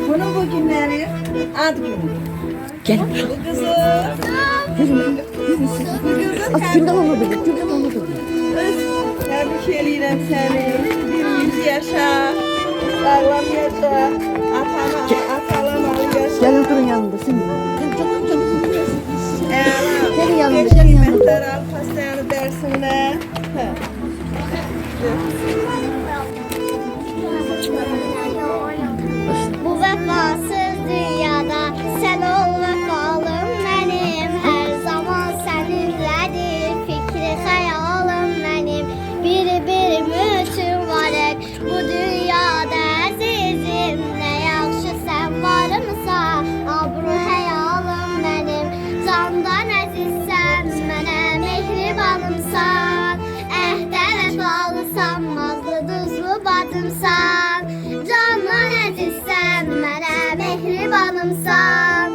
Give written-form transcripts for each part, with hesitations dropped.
Bunun bugünleri ad günü. Gel. Bu kızı Günden olmadı. Günden olmadı. tebrik edirəm səni. Bir 100 yaşa, sağlam yaşa, atalanan yaşa. Gel oturun yanında sen. Senin yanında, Beş senin yanında. qiymətlər al, pastayanı dərsinə. Bu vefasız dünyada sen ol vefalım benim. Her zaman seninledir fikri hayalım benim. Bir bütün varık bu dünyada azizim. Ne yakşı sen varımsa abru hayalım benim. Candan azizsen mənə mehribanımsan. Əhdə vəfalısan, mazlı duzlu bacımsan. Candan əzizsən, mənə mehribanımsan.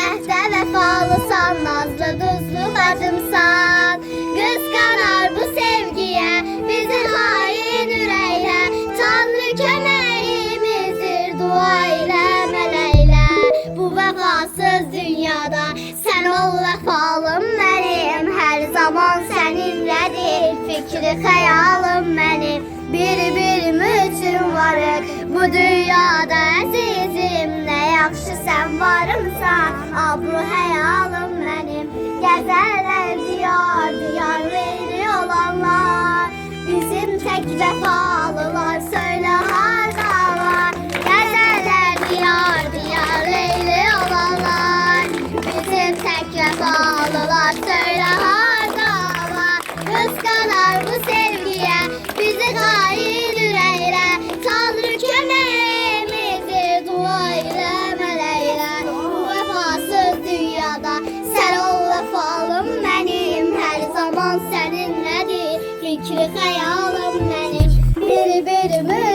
Əhdə vəfalısan, nazlı duzlu bacımsan. Qısqanar bu sevgiyə, bizi hain ürəklə. Tanrı köməyimizdir, dua ilə, mələklə. Bu vəfasız dünyada sən ol vəfalım mənim. Hər zaman səninlədir fikri xəyalım mənim. Bir üçün varıq bu dünyada əzizim. Nə yaxşı sən varımsan, abru həyalım mənim. Gəzərlər diyar diyar veyli olanlar. Bizim tək vəfalılar söylə hardalar. Gəzərlər diyar diyar veyli olanlar. Bizim tək vəfalılar söylə hardalar. Qısqanar bu sevgiyə, bizi hain ürəklə. Tanrı köməyimizdir, dua ilə, mələklə. Bu vəfasız dünyada sən ol vəfalım mənim. Hər zaman səninlədir fikri xəyalım mənim. Bir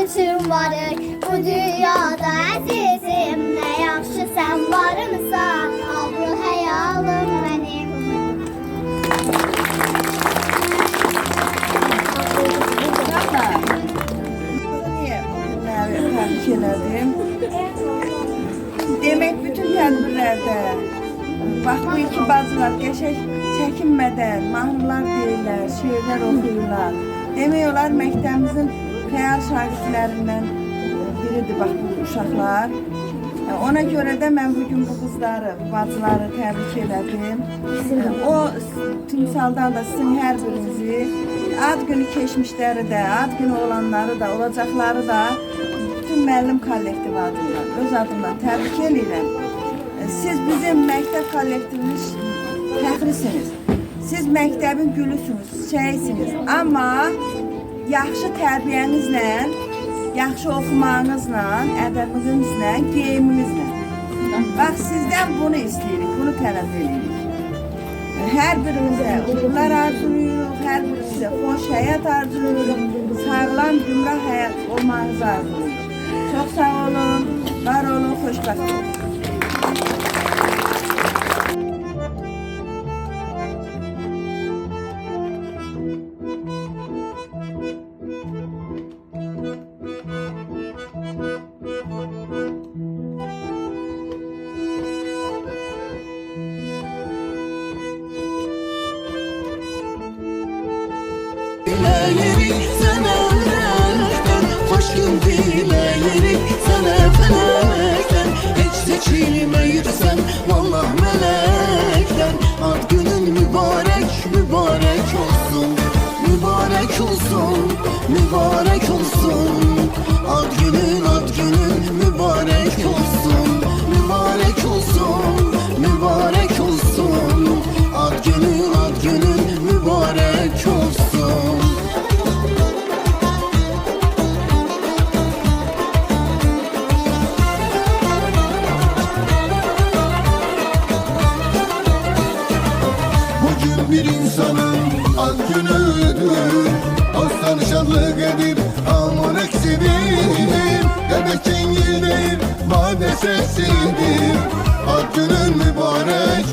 üçün varıq bu dünyada əzizim. Nə yaxşı sən varımsan, abru həyalım mənim. Niye bunları tebrik elədim? Demek bütün tədbirlərdə bax bu iki bacılar qəşəng çəkinmədən mahnılar deyirlər, şeirlər oxuyurlar. Demək olar məktəbimizin fəal şagirdlərindən biridir bax bu uşaqlar. Ona görə də mən bugün bu qızları, bu bacıları təbrik elədim. O timsaldan da sizin hər birinizi ad günü keçmişləri də, ad günü olanları da, olacaqları da bütün müəllim kollektivi adından, öz adımdan təbrik edirəm. Siz bizim məktəb kollektivimiz fəxrisiniz. Siz məktəbin gülüsünüz, çiçəğisiniz. Amma yaxşı tərbiyənizlə, yaxşı oxumağınızla, ədəbinizlə, geyiminizlə. Bax sizdən bunu istəyirik, bunu tələb edirik. Hər birinizə uğurlar arzulayırıq, hər birinizə xoş həyat arzulayırıq, sağlam, gümrah həyat olmanızı arzulayırıq. Çox sağ olun, var olun, xoşbəxt olun. Dileyerik sana felekten, hoş gün dileyerik sana felekten. Hiç seçilmeyirsen vallah melekten. Ad günün mübarek, mübarek olsun. Mübarek olsun, mübarek olsun. Ad günün mübarek olsun. Mübarek olsun, mübarek olsun. Ad günün mübarek olsun. bir insanın ad günüdür. Dosttan şadlık edir, hamur eksidir. Göbek cengil değil, vade sesidir. Ad günün mübarek,